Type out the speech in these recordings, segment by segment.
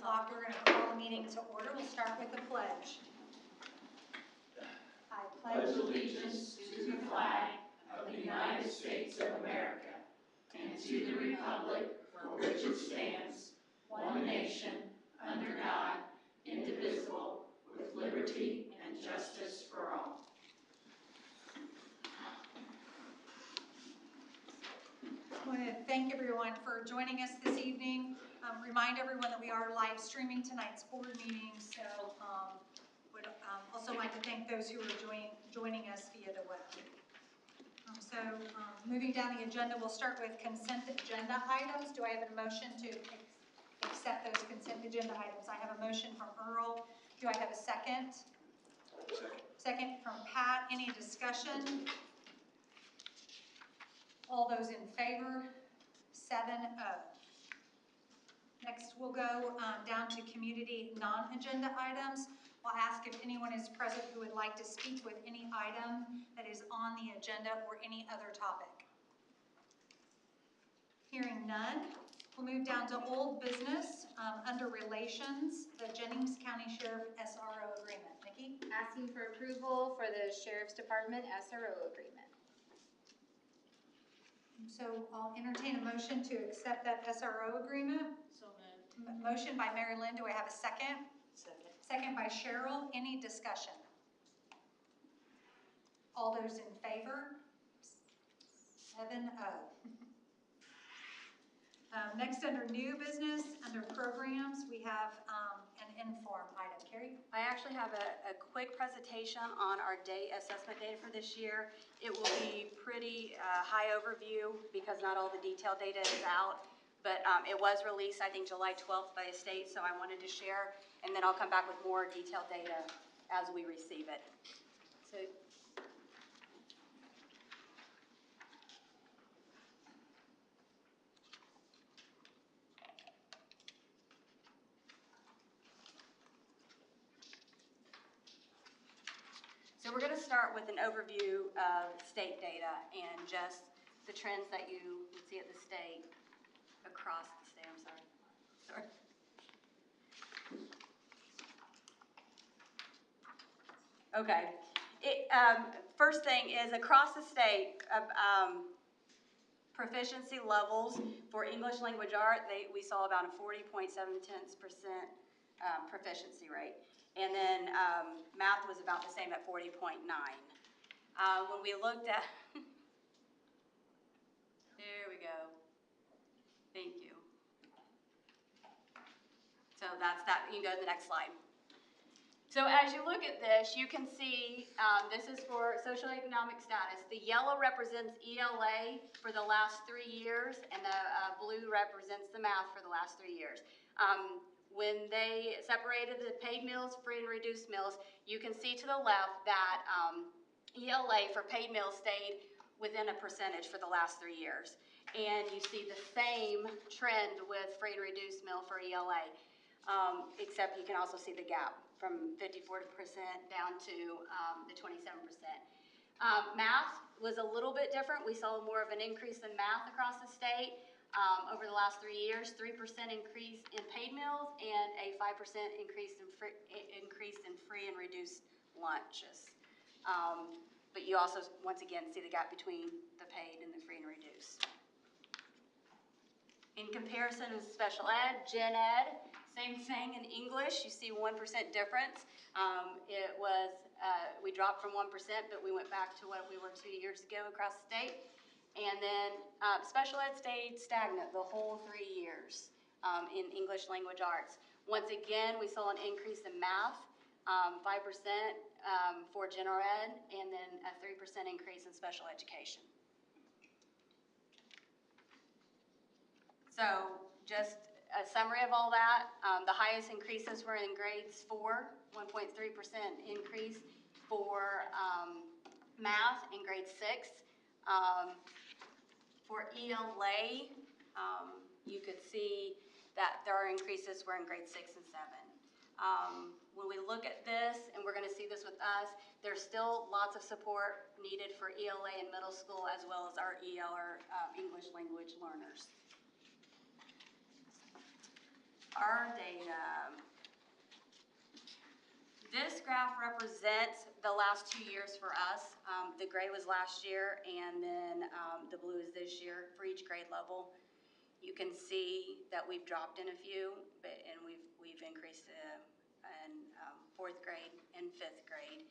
o'clock. We're going to call the meeting to order. We'll start with the pledge. I pledge allegiance to the flag of the United States of America and to the republic for which it stands, one nation, under God, indivisible, with liberty and justice for all. I want to thank everyone for joining us this evening. Remind everyone that we are live streaming tonight's board meeting, so would also like to thank those who are joining us via the web. Moving down the agenda, we'll start with consent agenda items. Do I have a motion to accept those consent agenda items? I have a motion from Earl. Do I have a second? Second from Pat. Any discussion? All those in favor? 7-0. Next, we'll go down to community non-agenda items. I'll ask if anyone is present who would like to speak with any item that is on the agenda or any other topic. Hearing none, we'll move down to old business under relations, the Jennings County Sheriff SRO agreement. Nikki? Asking for approval for the Sheriff's Department SRO agreement. So I'll entertain a motion to accept that SRO agreement. So moved. Motion by Mary Lynn. Do I have a second? Second. Second by Cheryl. Any discussion? All those in favor? 7-0. Next, under new business, under programs, we have an inform item. Carrie? I actually have a quick presentation on our day assessment data for this year. It will be pretty high overview because not all the detailed data is out, but it was released, I think, July 12th by the state, so I wanted to share, and then I'll come back with more detailed data as we receive it. So we're going to start with an overview of state data and just the trends that you would see at the state, across the state, I'm sorry. Okay, first thing is across the state, proficiency levels for English language art, we saw about a 40.7% proficiency rate. And then math was about the same at 40.9. When we looked at, there we go. Thank you. So that's that. You can go to the next slide. So as you look at this, you can see this is for socioeconomic status. The yellow represents ELA for the last 3 years, and the blue represents the math for the last 3 years. When they separated the paid meals, free and reduced meals, you can see to the left that ELA for paid meals stayed within a percentage for the last 3 years. And you see the same trend with free and reduced meal for ELA, except you can also see the gap from 54% down to the 27%. Math was a little bit different. We saw more of an increase in math across the state. Over the last 3 years, 3% increase in paid meals and a 5% increase in free and reduced lunches. But you also, once again, see the gap between the paid and the free and reduced. In comparison with special ed, gen ed, same thing in English. You see 1% difference. We dropped from 1%, but we went back to what we were 2 years ago across the state. And then special ed stayed stagnant the whole 3 years in English language arts. Once again, we saw an increase in math, 5% for general ed, and then a 3% increase in special education. So just a summary of all that, the highest increases were in grades 4, 1.3% increase for math in grade 6. For ELA, you could see that there are increases were in grade 6 and 7. When we look at this, and we're going to see this with us, there's still lots of support needed for ELA in middle school as well as our English language learners. our data. This graph represents the last 2 years for us. The gray was last year, and then the blue is this year for each grade level. You can see that we've dropped in a few, and we've increased in 4th grade and 5th grade,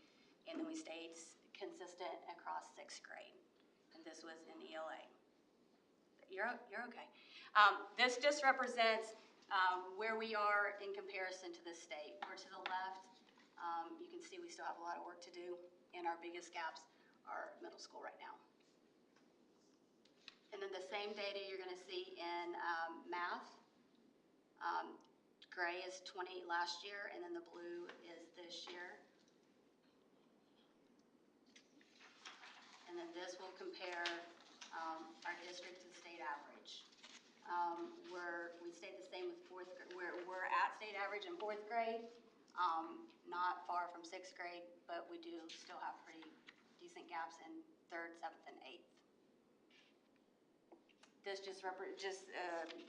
and then we stayed consistent across 6th grade, and this was in ELA. You're okay. This just represents where we are in comparison to the state. We're to the left. You can see we still have a lot of work to do, and our biggest gaps are middle school right now. And then the same data you're going to see in math. Gray is 20 last year, and then the blue is this year. And then this will compare our district to state average. We stayed the same with 4th grade. We're at state average in 4th grade. Not far from 6th grade, but we do still have pretty decent gaps in 3rd, 7th, and 8th. This just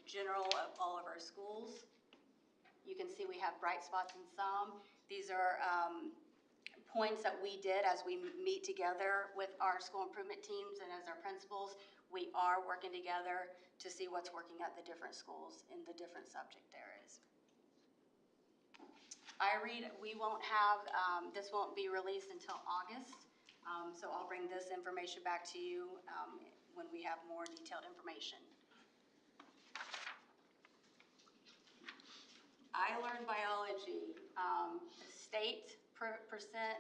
general of all of our schools. You can see we have bright spots in some. These are points that we did as we meet together with our school improvement teams and as our principals. We are working together to see what's working at the different schools in the different subject areas. We won't have, this won't be released until August, so I'll bring this information back to you when we have more detailed information. I learned biology. The state percent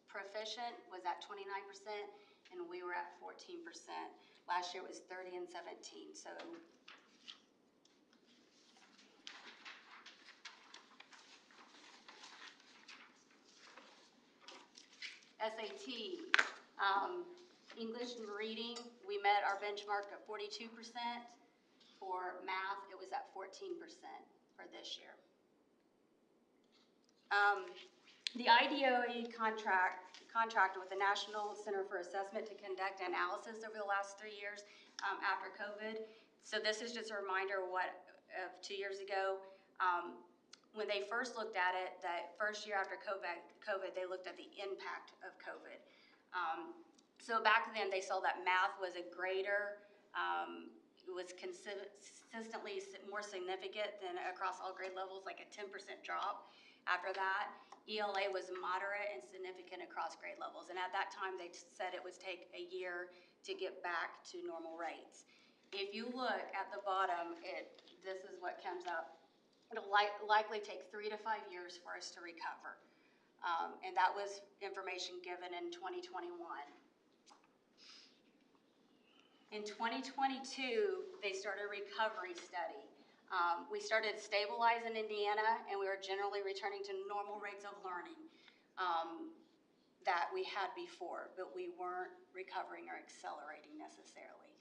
proficient was at 29%, and we were at 14%. Last year it was 30 and 17, so SAT, English and reading, we met our benchmark at 42%. For math, it was at 14% for this year. The IDOE contract with the National Center for Assessment to conduct analysis over the last 3 years after COVID. So this is just a reminder of 2 years ago, when they first looked at it, that first year after COVID, they looked at the impact of COVID. So back then, they saw that math was a greater, was consistently more significant than across all grade levels, like a 10% drop. After that, ELA was moderate and significant across grade levels. And at that time, they said it would take a year to get back to normal rates. If you look at the bottom, this is what comes up. It'll likely take 3 to 5 years for us to recover. And that was information given in 2021. In 2022, they started a recovery study. We started to stabilize in Indiana, and we were generally returning to normal rates of learning that we had before, but we weren't recovering or accelerating necessarily.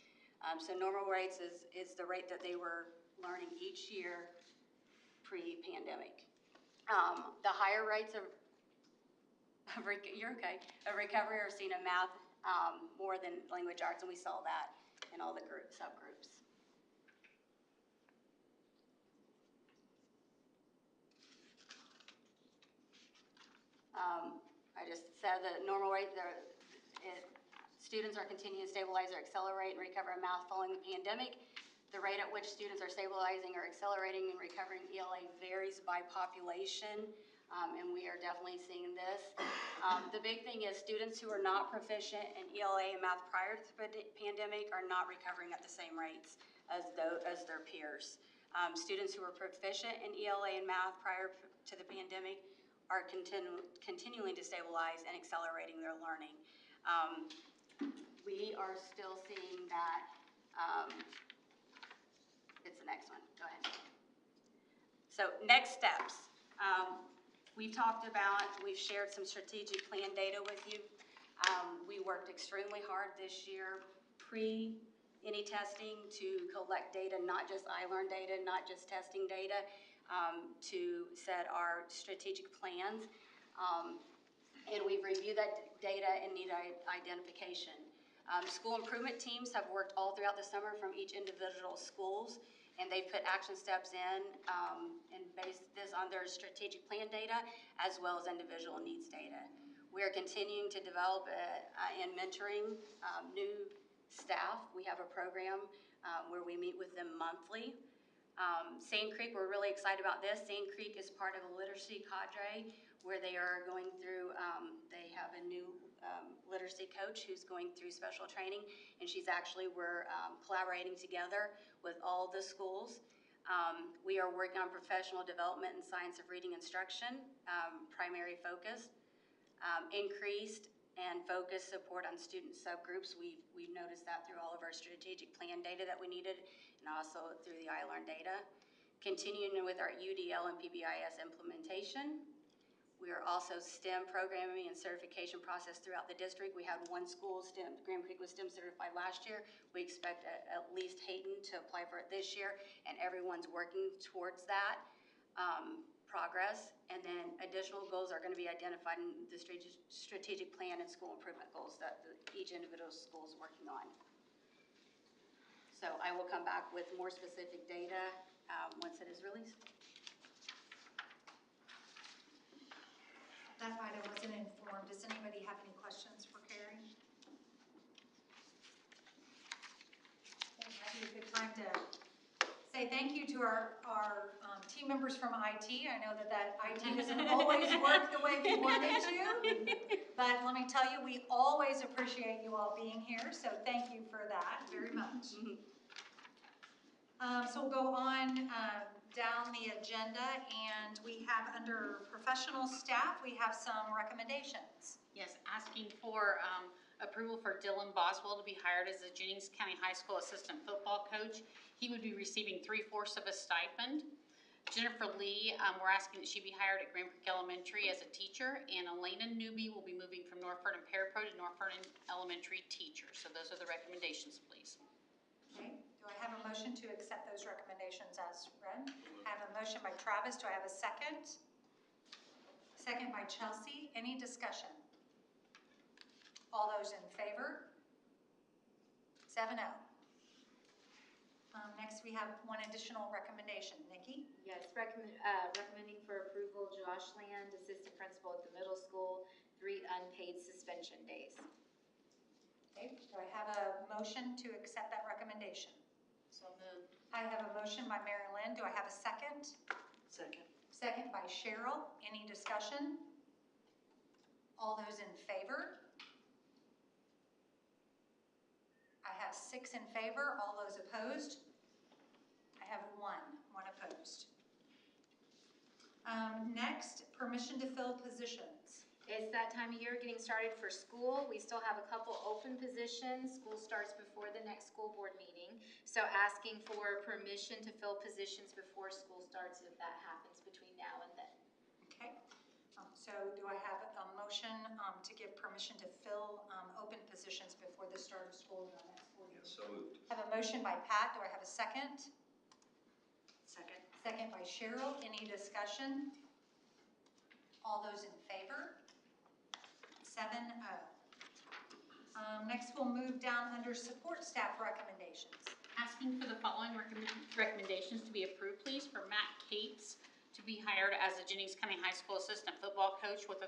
So normal rates is the rate that they were learning each year pre-pandemic. The higher rates of recovery are seen in math more than language arts, and we saw that in all the subgroups. I just said the normal rate, students are continuing to stabilize or accelerate and recover in math following the pandemic. The rate at which students are stabilizing or accelerating and recovering ELA varies by population, and we are definitely seeing this. The big thing is students who are not proficient in ELA and math prior to the pandemic are not recovering at the same rates as their peers. Students who are proficient in ELA and math prior to the pandemic are continuing to stabilize and accelerating their learning. We are still seeing that. It's the next one. Go ahead. So next steps. We've shared some strategic plan data with you. We worked extremely hard this year, pre any testing, to collect data, not just iLearn data, not just testing data, to set our strategic plans. And we've reviewed that data and need identification. School improvement teams have worked all throughout the summer from each individual schools, and they've put action steps in and based this on their strategic plan data as well as individual needs data. We are continuing to develop and mentoring new staff. We have a program where we meet with them monthly. Sand Creek, we're really excited about this. Sand Creek is part of a literacy cadre where they are going through, they have a new literacy coach who's going through special training, and we're collaborating together with all the schools. We are working on professional development and science of reading instruction, primary focus, increased and focused support on student subgroups. We've noticed that through all of our strategic plan data that we needed, and also through the iLearn data. Continuing with our UDL and PBIS implementation. We are also STEM programming and certification process throughout the district. We had one school, Grand Creek was STEM certified last year. We expect at least Hayden to apply for it this year, and everyone's working towards that progress. And then additional goals are going to be identified in the strategic plan and school improvement goals that each individual school is working on. So I will come back with more specific data once it is released. That item wasn't informed. Does anybody have any questions for Carrie? Okay, might be a good time to say thank you to our team members from IT. I know that IT doesn't always work the way we want it to, but let me tell you, we always appreciate you all being here, so thank you for that very much. So we'll go on down the agenda, and we have under professional staff, we have some recommendations. Yes, asking for approval for Dylan Boswell to be hired as the Jennings County High School assistant football coach. He would be receiving 3/4 of a stipend. Jennifer Lee, we're asking that she be hired at Grand Creek Elementary as a teacher, and Elena Newby will be moving from North Vernon Parapro to North Vernon Elementary teacher. So those are the recommendations, please. Okay, do I have a motion to accept those recommendations as read? I have a motion by Travis. Do I have a second? Second by Chelsea. Any discussion? All those in favor? 7-0. Next, we have one additional recommendation. Nikki? Yes, recommending for approval, Josh Land, assistant principal at the middle school, 3 unpaid suspension days. Okay, do I have a motion to accept that recommendation? So moved. I have a motion by Mary Lynn. Do I have a second? Second. Second by Cheryl. Any discussion? All those in favor? I have 6 in favor. All those opposed? I have one opposed. Next, permission to fill positions. It's that time of year getting started for school. We still have a couple open positions. School starts before the next school board meeting. So asking for permission to fill positions before school starts if that happens between now and then. Okay, so do I have a motion to give permission to fill open positions before the start of school in our next board meeting? Yes, so moved. I have a motion by Pat. Do I have a second? Second. Second by Cheryl. Any discussion? All those in favor? 7-0. Next, we'll move down under support staff recommendations. Asking for the following recommendations to be approved, please. For Matt Cates to be hired as a Jennings County High School assistant football coach with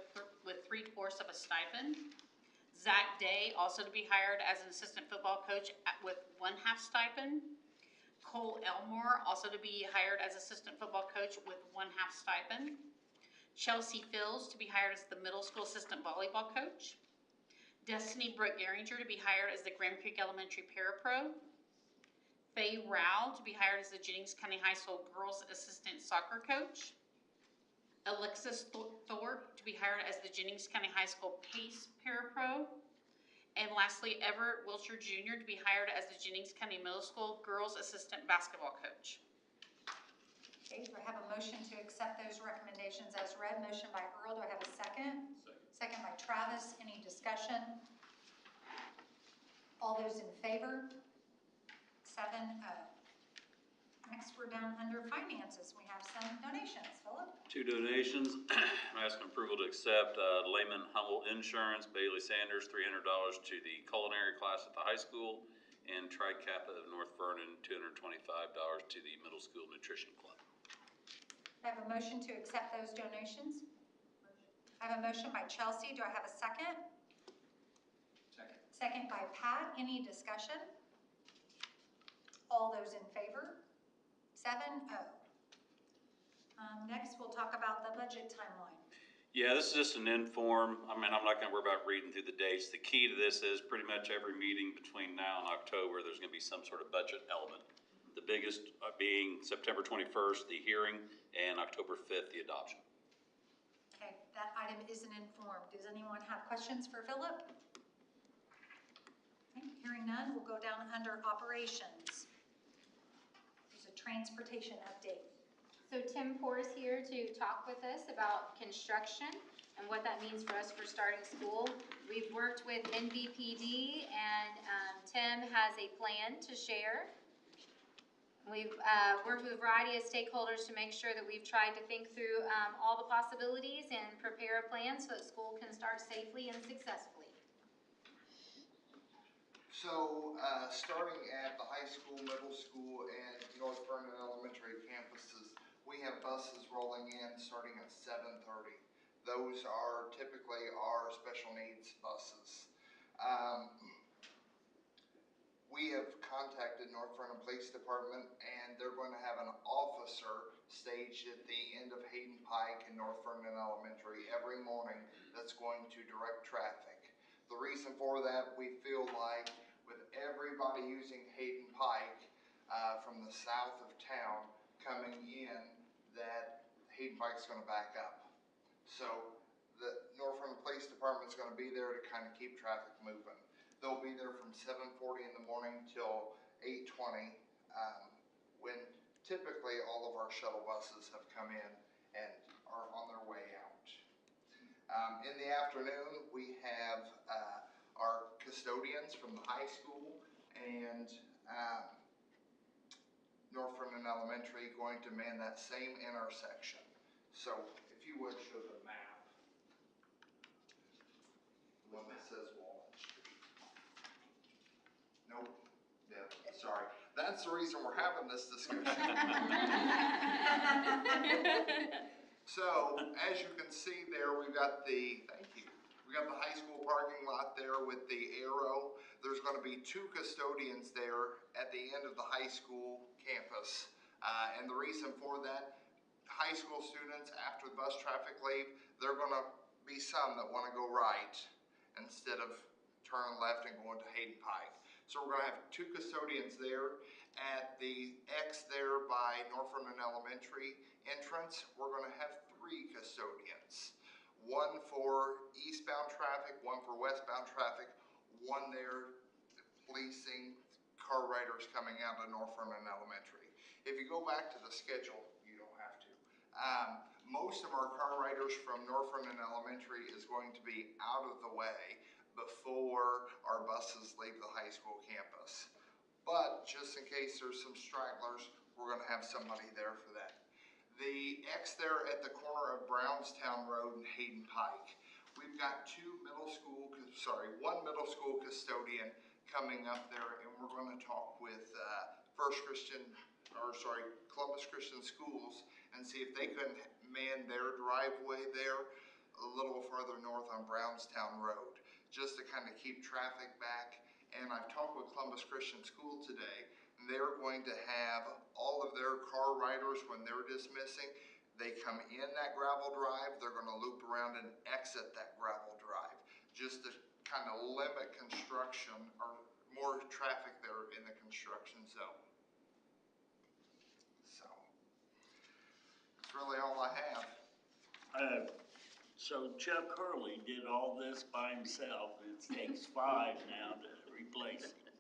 3/4 of a stipend. Zach Day also to be hired as an assistant football coach with 1/2 stipend. Cole Elmore also to be hired as assistant football coach with 1/2 stipend. Chelsea Fields to be hired as the middle school assistant volleyball coach. Destiny Brooke Garinger to be hired as the Grand Creek Elementary Parapro. Faye Rao to be hired as the Jennings County High School girls assistant soccer coach. Alexis Thorpe to be hired as the Jennings County High School PACE Parapro. And lastly, Everett Wilshire Jr. to be hired as the Jennings County Middle School girls assistant basketball coach. Okay, do I have a motion to accept those recommendations as read? Motion by Earl. Do I have a second? Second by Travis. Any discussion? All those in favor? 7-0. Next, we're down under finances. We have some donations. Philip? 2 donations. I'm asking approval to accept Lehman Humble Insurance, Bailey Sanders, $300 to the culinary class at the high school, and Tri-Kappa of North Vernon, $225 to the Middle School Nutrition Club. I have a motion to accept those donations. I have a motion by Chelsea. Do I have a second? Second. Second by Pat. Any discussion? All those in favor? 7-0. Next, we'll talk about the budget timeline. Yeah, this is just an inform. I mean, I'm not gonna worry about reading through the dates. The key to this is pretty much every meeting between now and October, there's gonna be some sort of budget element. The biggest being September 21st, the hearing, and October 5th, the adoption. Okay, that item isn't informed. Does anyone have questions for Philip? Okay, hearing none, we'll go down under operations. There's a transportation update. So Tim Poor is here to talk with us about construction and what that means for us for starting school. We've worked with NVPD and Tim has a plan to share. We've worked with a variety of stakeholders to make sure that we've tried to think through all the possibilities and prepare a plan so that school can start safely and successfully. So, starting at the high school, middle school, and North Vernon Elementary campuses, we have buses rolling in starting at 7:30. Those are typically our special needs buses. We have contacted North Vernon Police Department, and they're going to have an officer staged at the end of Hayden Pike and North Vernon Elementary every morning that's going to direct traffic. The reason for that, we feel like with everybody using Hayden Pike from the south of town coming in, that Hayden Pike's going to back up. So the North Vernon Police Department's going to be there to kind of keep traffic moving. They'll be there from 7:40 in the morning till 8:20, when typically all of our shuttle buses have come in and are on their way out. In the afternoon, we have our custodians from the high school and North Vernon Elementary going to man that same intersection. So if you would show the map, the one that says Walnut Street. Nope, yeah, sorry. That's the reason we're having this discussion. So as you can see there, we've got the, thank you. We got the high school parking lot there with the arrow. There's going to be 2 custodians there at the end of the high school campus. And the reason for that, high school students, after the bus traffic leave, there are going to be some that want to go right instead of turning left and going to Hayden Pike. So we're going to have 2 custodians there. At the X there by North Vernon Elementary entrance, we're going to have 3 custodians. 1 for eastbound traffic, 1 for westbound traffic, 1 there policing car riders coming out of North Vernon Elementary. If you go back to the schedule, you don't have to. Most of our car riders from North Vernon Elementary is going to be out of the way before our buses leave the high school campus. But just in case there's some stragglers, we're going to have somebody there for that. The X there at the corner of Brownstown Road and Hayden Pike, we've got 1 middle school custodian coming up there, and we're going to talk with Columbus Christian Schools and see if they can man their driveway there a little farther north on Brownstown Road, just to kind of keep traffic back. And I've talked with Columbus Christian School today, and they're going to have all of their car riders, when they're dismissing, they come in that gravel drive, they're going to loop around and exit that gravel drive, just to kind of limit construction or more traffic there in the construction zone. So that's really all I have. So Chuck Hurley did all this by himself. It takes 5 now to replace him.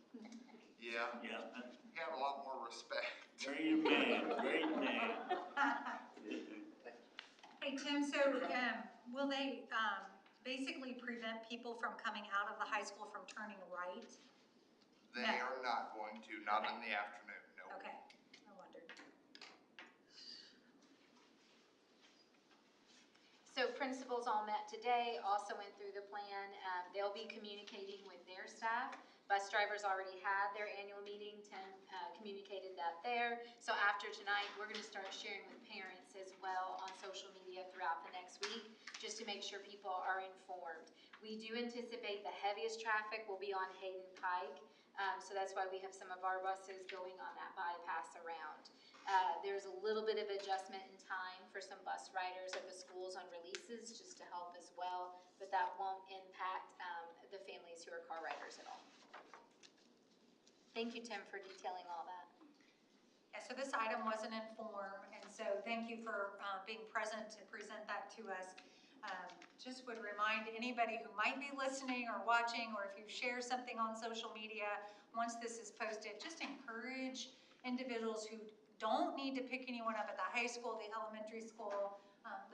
Yeah, Yeah, he had a lot more respect. great man, great man. Hey, Tim, so will they basically prevent people from coming out of the high school from turning right? They No. are not going to, not in the afternoon, no. Okay, I wondered. So principals all met today, also went through the plan. They'll be communicating with their staff Bus drivers already had their annual meeting, Tim communicated that there. So after tonight, we're gonna start sharing with parents as well on social media throughout the next week, just to make sure people are informed. We do anticipate the heaviest traffic will be on Hayden Pike, so that's why we have some of our buses going on that bypass around. There's a little bit of adjustment in time for some bus riders at the schools on releases, just to help as well, but that won't impact the families who are car riders at all. Thank you, Tim, for detailing all that. Yeah, so this item wasn't in form, and so thank you for being present to present that to us. Just would remind anybody who might be listening or watching, or if you share something on social media, once this is posted, just encourage individuals who don't need to pick anyone up at the high school, the elementary school,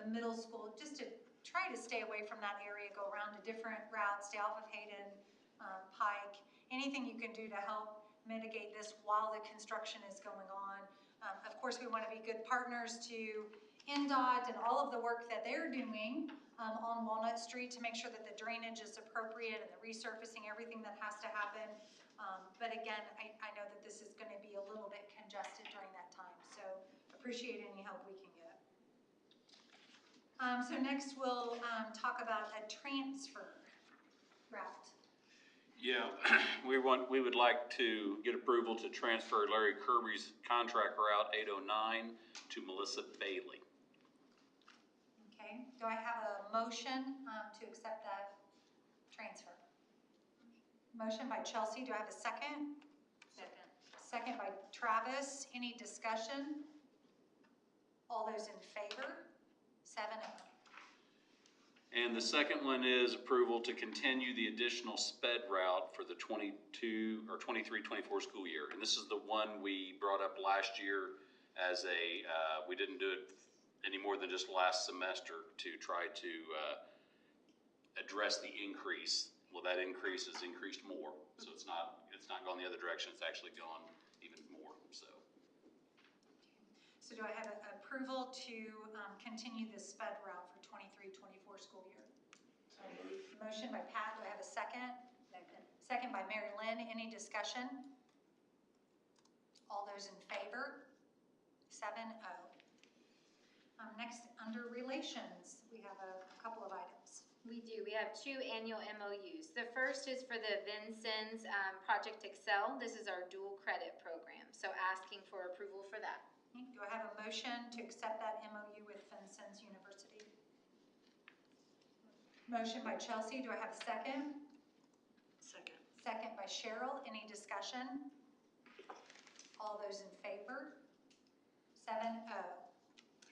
the middle school, just to try to stay away from that area, go around to different routes, stay off of Hayden, Pike, anything you can do to help mitigate this while the construction is going on. Of course, we want to be good partners to NDOT and all of the work that they're doing on Walnut Street to make sure that the drainage is appropriate and the resurfacing, everything that has to happen. But again, I know that this is going to be a little bit congested during that time, so appreciate any help we can get. So next we'll talk about a transfer route. Yeah, we would like to get approval to transfer Larry Kirby's contract route 809 to Melissa Bailey. Okay, do I have a motion to accept that transfer? Motion by Chelsea, do I have a second? Second. Second by Travis, any discussion? All those in favor? 7-0. And the second one is approval to continue the additional sped route for the 23-24 school year. And this is the one we brought up last year as a, we didn't do it any more than just last semester to try to address the increase. Well, that increase has increased more, so it's not gone the other direction, it's actually gone even more, so. So do I have approval to continue the sped route for 23-24 school year? Motion by Pat, do I have a second? Second. Second by Mary Lynn, any discussion? All those in favor? 7-0. Next, under relations, we have a couple of items. We do. We have 2 annual MOUs. The first is for the Vincennes Project Excel. This is our dual credit program, so asking for approval for that. Okay, do I have a motion to accept that MOU with Vincennes University? Motion by Chelsea, do I have a second? Second. Second by Cheryl, any discussion? All those in favor? 7-0.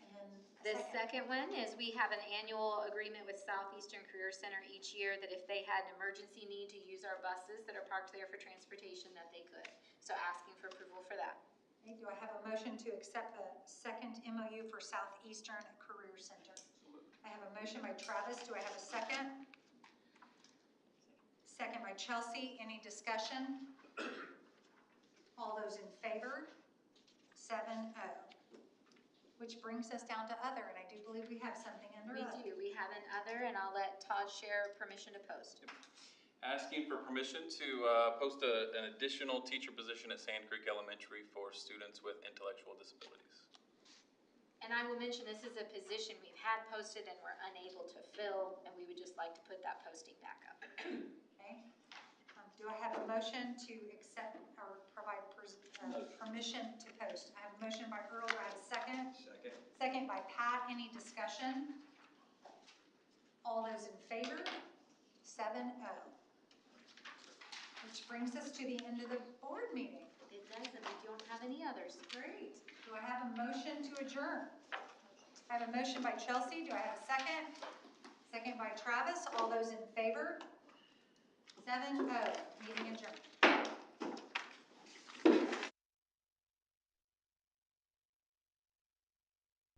And then The second one is we have an annual agreement with Southeastern Career Center each year that if they had an emergency need to use our buses that are parked there for transportation, that they could. So asking for approval for that. Okay, do I have a motion to accept the second MOU for Southeastern Career Center? I have a motion by Travis, do I have a second? Second by Chelsea, any discussion? All those in favor? 7-0. Which brings us down to other, and I do believe we have something under We other. do. We have an other, and I'll let Todd share permission to post. Asking for permission to post an additional teacher position at Sand Creek Elementary for students with intellectual disabilities. And I will mention this is a position we've had posted and we're unable to fill, and we would just like to put that posting back up. Okay. Do I have a motion to accept or provide permission to post? I have a motion by Earl, do I have a second? Second. Second by Pat, any discussion? All those in favor? 7-0. Which brings us to the end of the board meeting. It does, and we don't have any others. Great. Do I have a motion to adjourn? I have a motion by Chelsea, do I have a second? Second by Travis, all those in favor? 7-0, meeting adjourned.